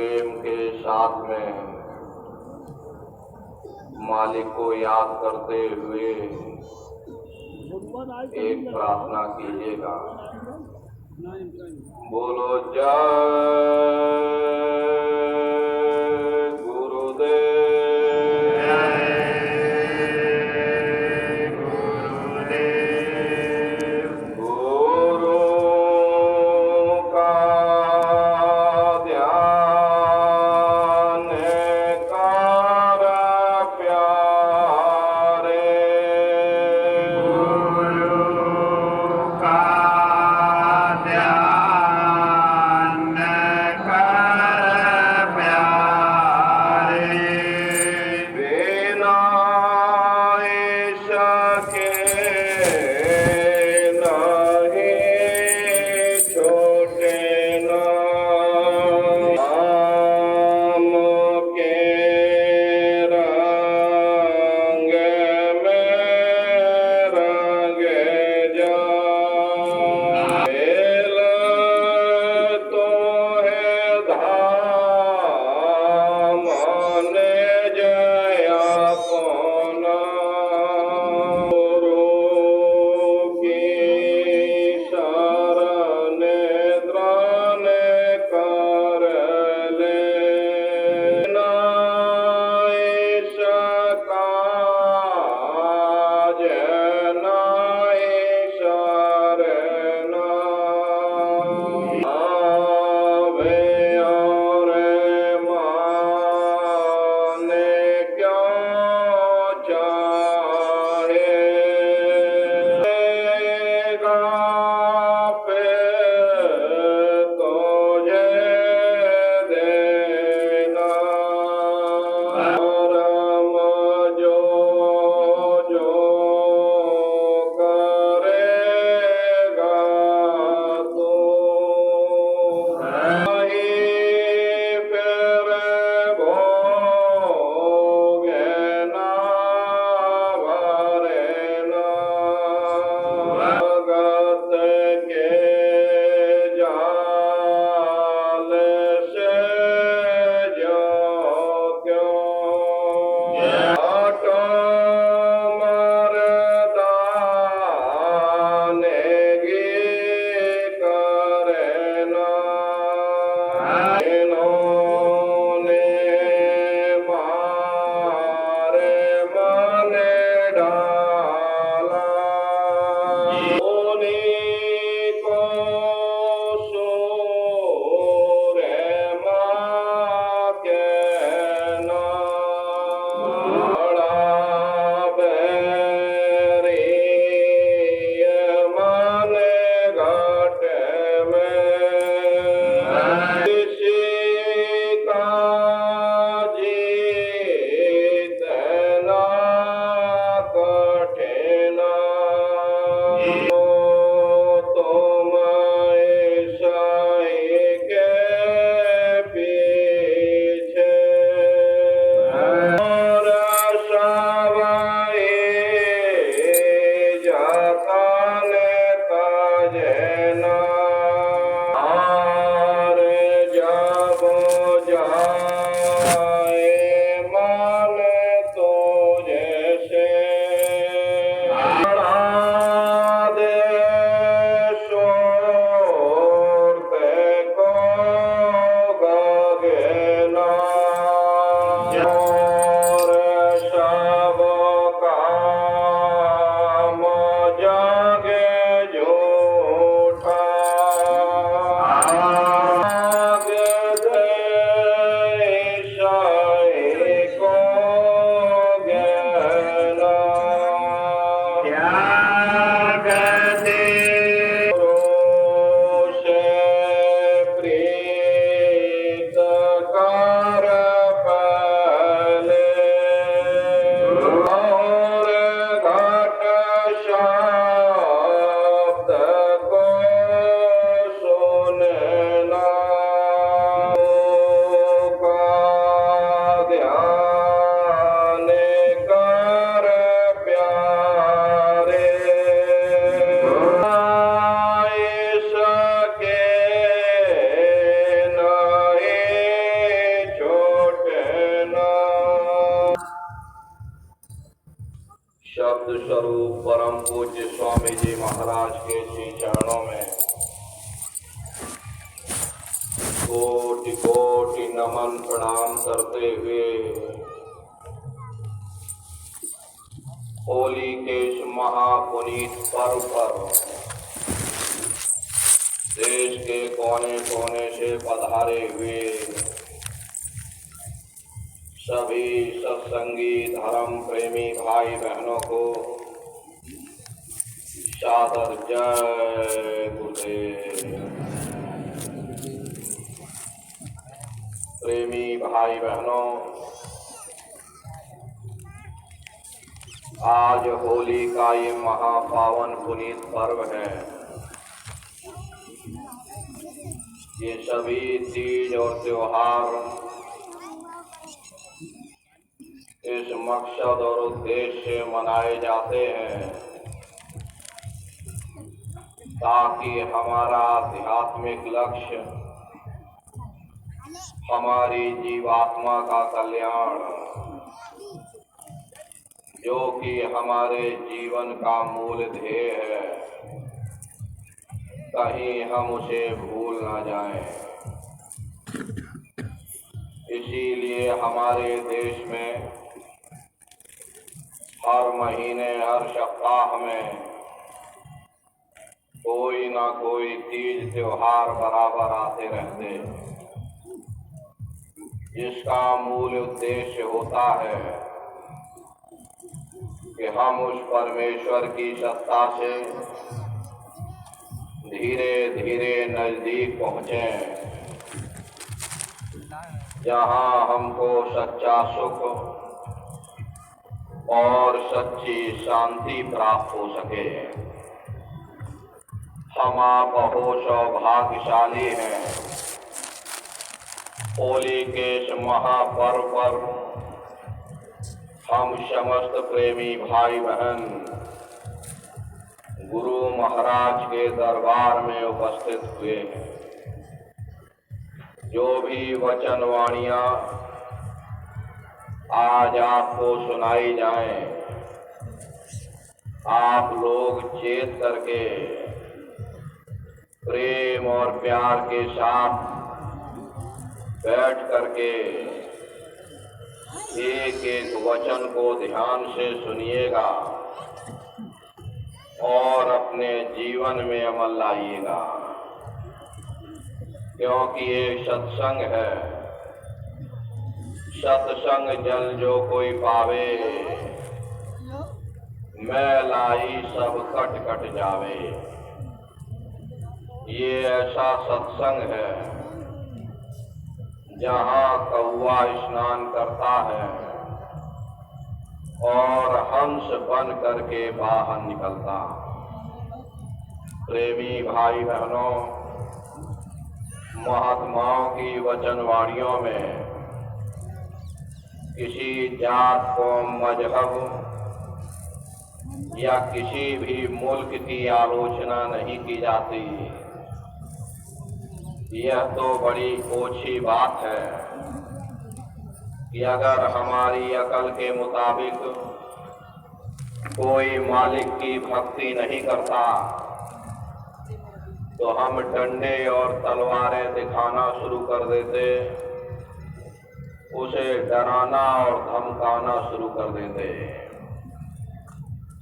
प्रेम के साथ में मालिक को याद करते हुए एक प्रार्थना कीजिएगा। बोलो जय गुरुदेव। गुरु का ध्यान कर प्यारे, ध्यान कर शब्द स्वरूप परम पूज्य स्वामी जी महाराज के श्री चरणों में कोटि कोटि नमन प्रणाम करते हुए होली के इस महापुनीत पर्व पर देश के कोने कोने से पधारे हुए सभी सत्संगी धर्म प्रेमी भाई बहनों को सादर जय गुरुदेव। प्रेमी भाई बहनों, आज होली का ये महापावन पुनीत पर्व है। ये सभी तीज और त्योहार इस मकसद और उद्देश्य से मनाए जाते हैं ताकि हमारा आध्यात्मिक लक्ष्य, हमारी जीवात्मा का कल्याण, जो कि हमारे जीवन का मूल ध्येय है, कहीं हम उसे भूल ना जाएं। इसीलिए हमारे देश में हर महीने हर सप्ताह में कोई ना कोई तीज त्योहार बराबर आते रहते, जिसका मूल उद्देश्य होता है कि हम उस परमेश्वर की सत्ता से धीरे धीरे नजदीक पहुँचें, जहाँ हमको सच्चा सुख और सच्ची शांति प्राप्त हो सके। हम आप बहुत सौभाग्यशाली हैं। होली के इस महापर्व पर हम समस्त प्रेमी भाई बहन गुरु महाराज के दरबार में उपस्थित हुए हैं। जो भी वचन वाणियां आज आपको सुनाई जाएं, आप लोग चेत करके प्रेम और प्यार के साथ बैठ करके एक एक वचन को ध्यान से सुनिएगा और अपने जीवन में अमल लाइएगा, क्योंकि ये सत्संग है। सत्संग जल जो कोई पावे, मैलाई सब कट कट जावे। ये ऐसा सत्संग है जहाँ कौवा स्नान करता है और हंस बन करके बाहर निकलता। प्रेमी भाई बहनों, महात्माओं की वचनवाणियों में किसी जात कौम मजहब या किसी भी मुल्क की आलोचना नहीं की जाती। यह तो बड़ी ओछी बात है कि अगर हमारी अकल के मुताबिक कोई मालिक की भक्ति नहीं करता तो हम डंडे और तलवारें दिखाना शुरू कर देते, उसे डराना और धमकाना शुरू कर देते।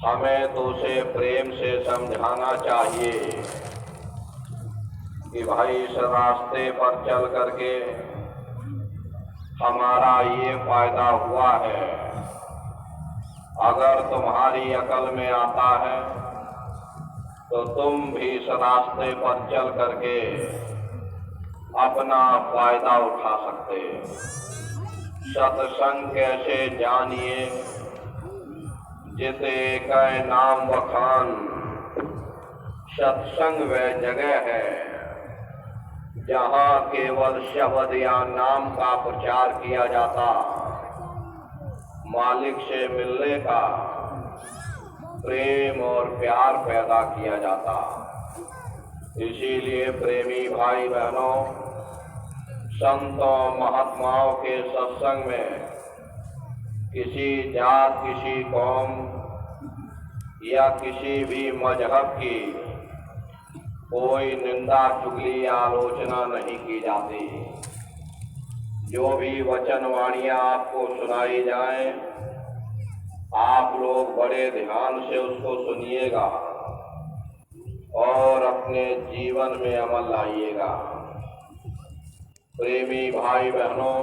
हमें तो उसे प्रेम से समझाना चाहिए कि भाई इस रास्ते पर चल करके हमारा ये फायदा हुआ है। अगर तुम्हारी अकल में आता है तो तुम भी इस रास्ते पर चल करके अपना फायदा उठा सकते। सत्संग कैसे जानिए, जिते कै नाम बखान। सत्संग वह जगह है जहाँ केवल शब्द या नाम का प्रचार किया जाता, मालिक से मिलने का प्रेम और प्यार पैदा किया जाता। इसीलिए प्रेमी भाई बहनों, संतों महात्माओं के सत्संग में किसी जात, किसी कौम या किसी भी मजहब की कोई निंदा, चुगली या आलोचना नहीं की जाती। जो भी वचन वाणियां आपको सुनाई जाएं, आप लोग बड़े ध्यान से उसको सुनिएगा और अपने जीवन में अमल लाइएगा। प्रेमी भाई बहनों,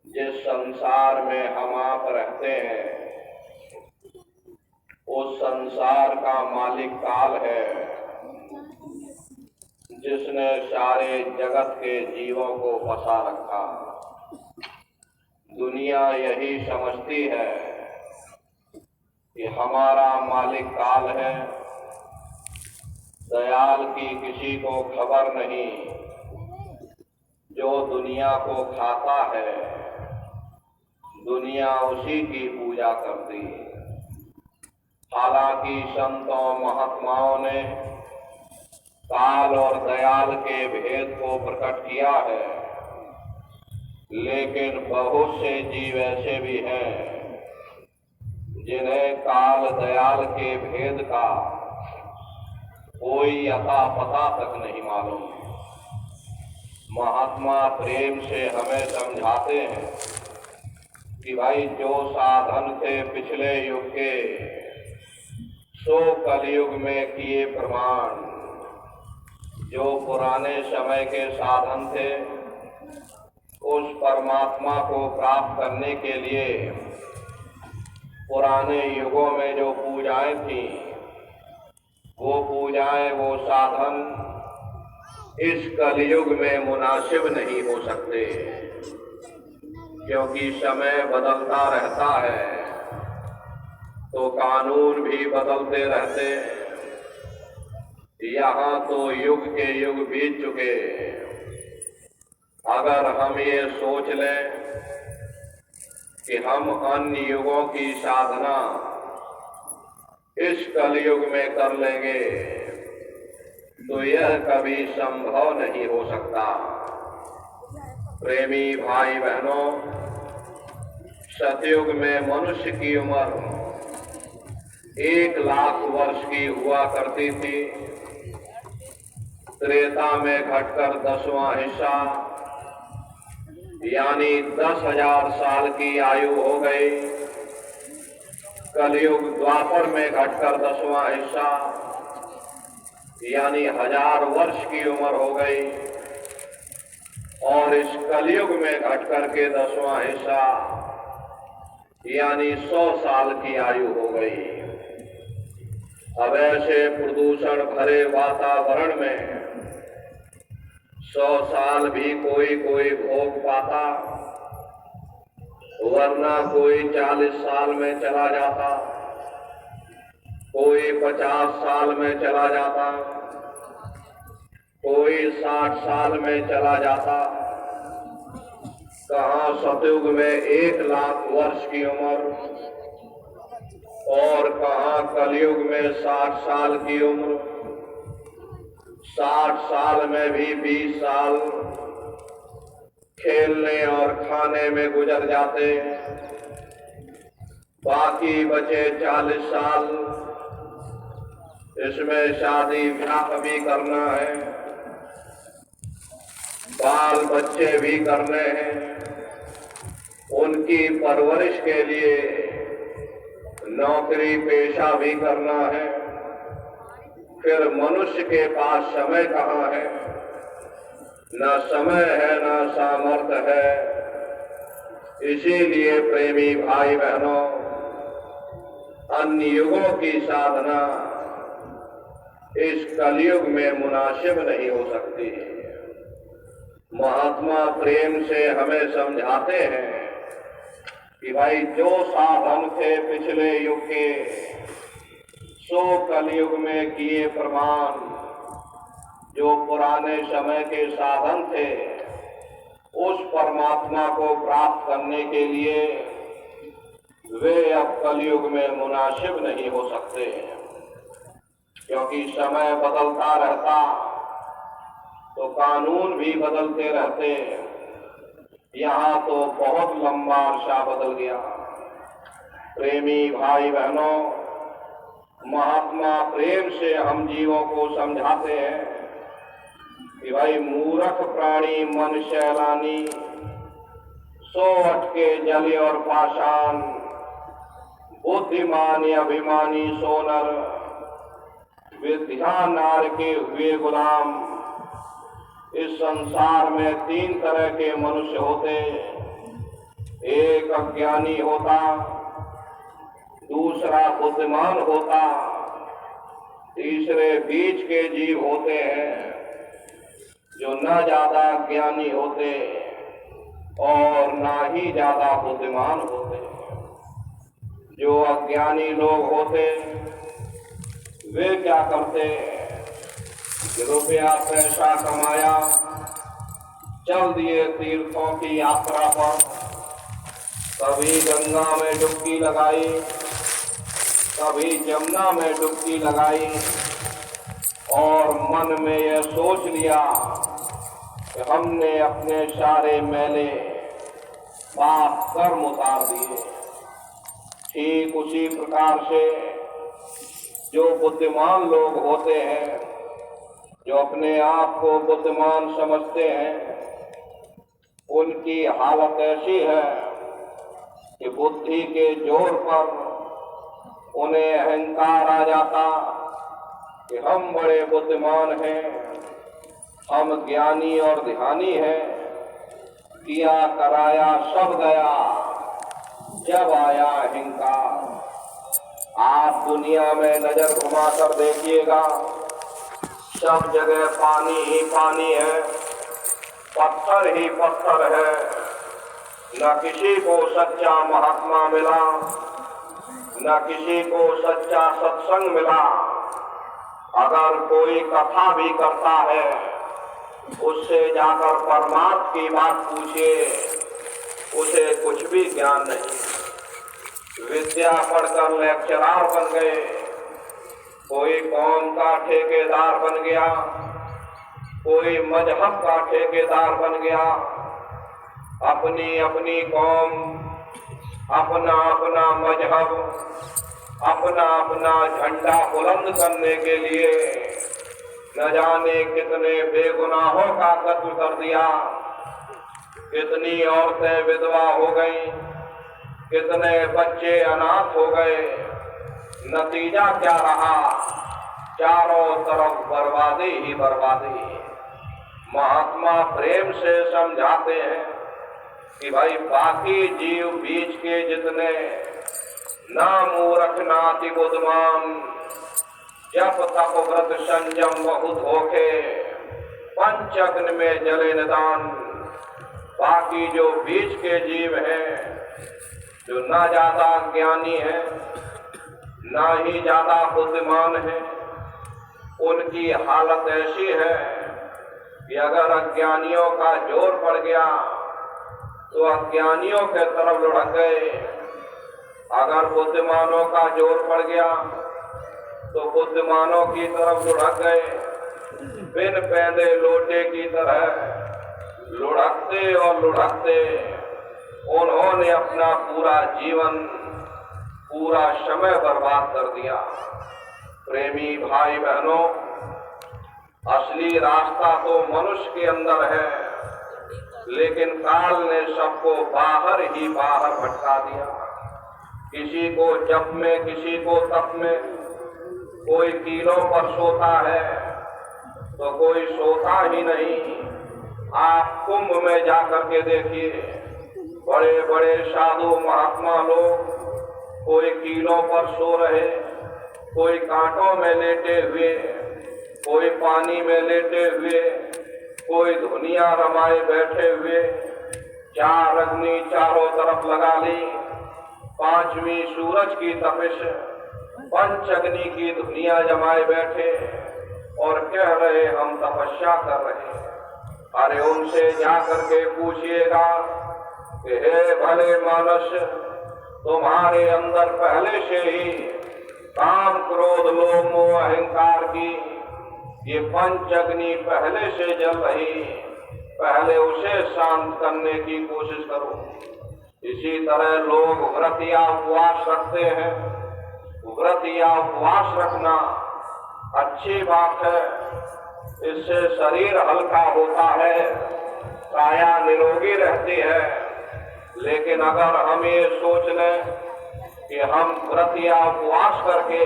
जिस संसार में हम आप रहते हैं, उस संसार का मालिक काल है, जिसने सारे जगत के जीवों को फंसा रखा। दुनिया यही समझती है कि हमारा मालिक काल है, दयाल की किसी को खबर नहीं। जो दुनिया को खाता है, दुनिया उसी की पूजा करती। हालांकि संतों महात्माओं ने काल और दयाल के भेद को प्रकट किया है, लेकिन बहुत से जीव ऐसे भी हैं जिन्हें काल दयाल के भेद का कोई अता पता तक नहीं मालूम। महात्मा प्रेम से हमें समझाते हैं कि भाई, जो साधन थे पिछले युग के, सो कलयुग में किए प्रमाण। जो पुराने समय के साधन थे, उस परमात्मा को प्राप्त करने के लिए पुराने युगों में जो पूजाएं थी, वो पूजाएं, वो साधन इस कलयुग में मुनासिब नहीं हो सकते, क्योंकि समय बदलता रहता है तो कानून भी बदलते रहते। यहाँ तो युग के युग बीत चुके। अगर हम ये सोच लें कि हम अन्य युगों की साधना इस कलयुग में कर लेंगे, तो यह कभी संभव नहीं हो सकता। प्रेमी भाई बहनों, सतयुग में मनुष्य की उम्र 1,00,000 वर्ष की हुआ करती थी। त्रेता में घटकर 10वां हिस्सा यानी 10,000 साल की आयु हो गई। कलयुग द्वापर में घटकर 10वां हिस्सा यानी 1000 वर्ष की उम्र हो गई, और इस कलयुग में घटकर के 10वां हिस्सा यानी 100 साल की आयु हो गई। अब ऐसे प्रदूषण भरे वातावरण में 100 साल भी कोई भोग पाता, वरना कोई 40 साल में चला जाता, कोई 50 साल में चला जाता, कोई 60 साल में चला जाता। कहाँ सतयुग में 1,00,000 वर्ष की उम्र, और कहाँ कलयुग में 60 साल की उम्र। 60 साल में भी 20 साल खेलने और खाने में गुजर जाते, बाकी बचे 40 साल, इसमें शादी ब्याह भी करना है, बाल बच्चे भी करने हैं, उनकी परवरिश के लिए नौकरी पेशा भी करना है। फिर मनुष्य के पास समय कहाँ है? न समय है, न सामर्थ्य है। इसीलिए प्रेमी भाई बहनों, अन्य युगों की साधना इस कलयुग में मुनासिब नहीं हो सकती। महात्मा प्रेम से हमें समझाते हैं कि भाई, जो साधन थे पिछले युग के, सो कलयुग में किए प्रमाण। जो पुराने समय के साधन थे, उस परमात्मा को प्राप्त करने के लिए वे अब कलयुग में मुनासिब नहीं हो सकते, क्योंकि समय बदलता रहता तो कानून भी बदलते रहते। यहाँ तो बहुत लंबा अरसा बदल गया। प्रेमी भाई बहनों, महात्मा प्रेम से हम जीवों को समझाते हैं कि भाई मूर्ख प्राणी मन शैलानी, सो अटके जले और पाषाण, बुद्धिमान अभिमानी सोनर, विद्या नार के हुए गुलाम। इस संसार में 3 तरह के मनुष्य होते, एक अज्ञानी होता, दूसरा बुद्धिमान होता, तीसरे बीच के जीव होते हैं जो न ज्यादा ज्ञानी होते और ना ही ज्यादा बुद्धिमान होते। जो अज्ञानी लोग होते वे क्या करते, रुपया पैसा कमाया, चल दिए तीर्थों की यात्रा पर, कभी गंगा में डुबकी लगाई, कभी जमुना में डुबकी लगाई और मन में यह सोच लिया कि हमने अपने सारे मैले पाप कर्म उतार दिए। ठीक उसी प्रकार से जो बुद्धिमान लोग होते हैं, जो अपने आप को बुद्धिमान समझते हैं, उनकी हालत ऐसी है कि बुद्धि के जोर पर उन्हें अहंकार आ जाता कि हम बड़े बुद्धिमान हैं, हम ज्ञानी और ध्यानी हैं, किया कराया सब गया जब आया अहंकार। आप दुनिया में नजर घुमाकर देखिएगा, सब जगह पानी ही पानी है, पत्थर ही पत्थर है। न किसी को सच्चा महात्मा मिला, न किसी को सच्चा सत्संग मिला। अगर कोई कथा भी करता है, उससे जाकर परमार्थ की बात पूछिए, उसे कुछ भी ज्ञान नहीं। विद्या पढ़कर लेक्चरार बन गए, कोई कौम का ठेकेदार बन गया, कोई मजहब का ठेकेदार बन गया। अपनी अपनी कौम, अपना अपना मजहब, अपना अपना झंडा बुलंद करने के लिए न जाने कितने बेगुनाहों का कत्ल कर दिया, कितनी औरतें विधवा हो गई, कितने बच्चे अनाथ हो गए। नतीजा क्या रहा, चारों तरफ बर्बादी ही बर्बादी। महात्मा प्रेम से समझाते हैं कि भाई बाकी जीव बीच के जितने, ना मूर्ख ना अति बुद्धिमान, जप तप व्रत संयम बहुत होके, पंच अग्नि में जले निदान। बाकी जो बीच के जीव हैं, जो ना ज्यादा ज्ञानी है, ना ही ज्यादा बुद्धिमान है, उनकी हालत ऐसी है कि अगर अज्ञानियों का जोर पड़ गया तो अज्ञानियों के तरफ लुढ़क गए, अगर बुद्धिमानों का जोर पड़ गया तो बुद्धिमानों की तरफ लुढ़क गए। बिन पैदे लोटे की तरह लुढ़कते और लुढ़कते उन्होंने अपना पूरा जीवन, पूरा समय बर्बाद कर दिया। प्रेमी भाई बहनों, असली रास्ता तो मनुष्य के अंदर है, लेकिन काल ने सबको बाहर ही बाहर भटका दिया। किसी को जप में, किसी को तप में, कोई कीलों पर सोता है तो कोई सोता ही नहीं। आप कुंभ में जाकर के देखिए, बड़े बड़े साधु महात्मा लोग कोई कीलों पर सो रहे, कोई कांटों में लेटे हुए, कोई पानी में लेटे हुए, कोई धुनिया रमाए बैठे हुए, 4 अग्नि चारों तरफ लगा ली, 5वीं सूरज की तपिश, पंच अग्नि की धुनिया जमाए बैठे और कह रहे हम तपस्या कर रहे हैं। अरे उनसे जाकर के पूछिएगा कि हे भले मानस, तुम्हारे अंदर पहले से ही काम क्रोध लोभ मोह अहंकार की ये पंच अग्नि पहले से जल रही, पहले उसे शांत करने की कोशिश करो। इसी तरह लोग व्रत या उपवास रखते हैं। व्रत या उपवास रखना अच्छी बात है, इससे शरीर हल्का होता है, काया निरोगी रहती है। लेकिन अगर हम ये सोच लें कि हम व्रत या उपवास करके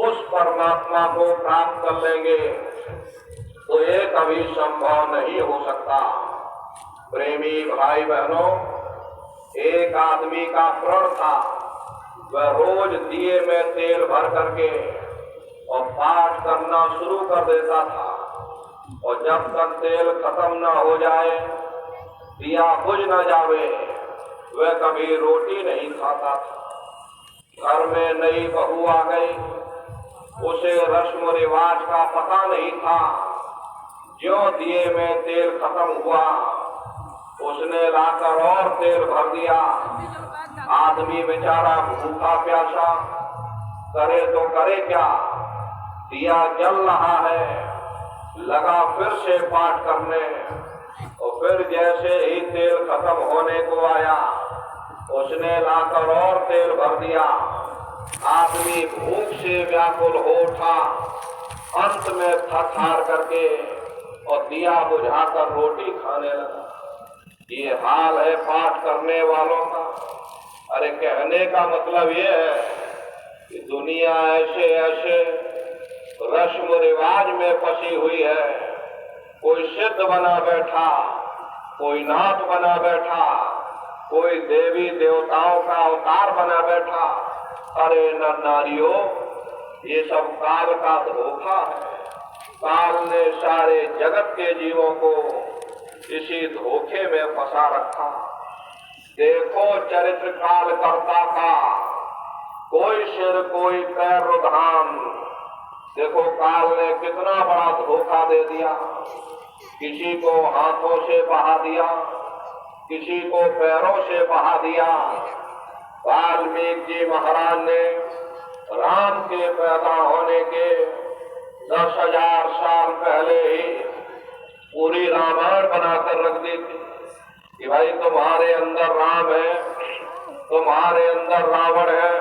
उस परमात्मा को प्राप्त कर लेंगे, तो ये कभी संभव नहीं हो सकता। प्रेमी भाई बहनों, एक आदमी का प्रण था, वह रोज दिए में तेल भर करके और पाठ करना शुरू कर देता था, और जब तक तेल खत्म न हो जाए, दिया बुझ न जावे, वह कभी रोटी नहीं खाता था। घर में नई बहू आ गई, उसे रस्म रिवाज का पता नहीं था। जो दिए में तेल खत्म हुआ, उसने लाकर और तेल भर दिया। आदमी बेचारा भूखा प्यासा, करे तो करे क्या, दिया जल रहा है, लगा फिर से पाठ करने, और फिर जैसे ही तेल खत्म होने को आया, उसने लाकर और तेल भर दिया। आदमी भूख से व्याकुल हो उठा, अंत में थक हार करके और दिया बुझाकर रोटी खाने लगा। ये हाल है पाठ करने वालों का। अरे कहने का मतलब ये है कि दुनिया ऐसे ऐसे रस्म रिवाज में फंसी हुई है। कोई सिद्ध बना बैठा, कोई नाथ बना बैठा, कोई देवी देवताओं का अवतार बना बैठा। अरे नर नारियों, ये सब काल का धोखा है। काल ने सारे जगत के जीवों को इसी धोखे में फंसा रखा। देखो चरित्र काल करता का, कोई सिर कोई पैर रुधान। देखो काल ने कितना बड़ा धोखा दे दिया। किसी को हाथों से बहा दिया, किसी को पैरों से बहा दिया। वाल्मीकि जी महाराज ने राम के पैदा होने के 10,000 साल पहले ही पूरी रामायण बनाकर रख दी थी कि भाई तुम्हारे अंदर राम है, तुम्हारे अंदर रावण है,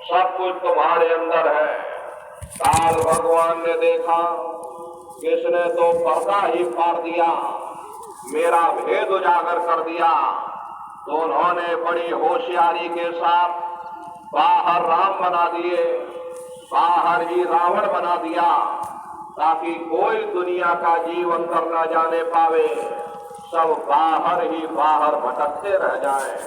सब कुछ तुम्हारे अंदर है। काल भगवान ने देखा, किसने तो पर्दा ही फाड़ दिया, मेरा भेद उजागर कर दिया। तो उन्होंने बड़ी होशियारी के साथ बाहर राम बना दिए, बाहर ही रावण बना दिया, ताकि कोई दुनिया का जीव अंदर न जाने पावे, सब बाहर ही बाहर भटकते रह जाएं।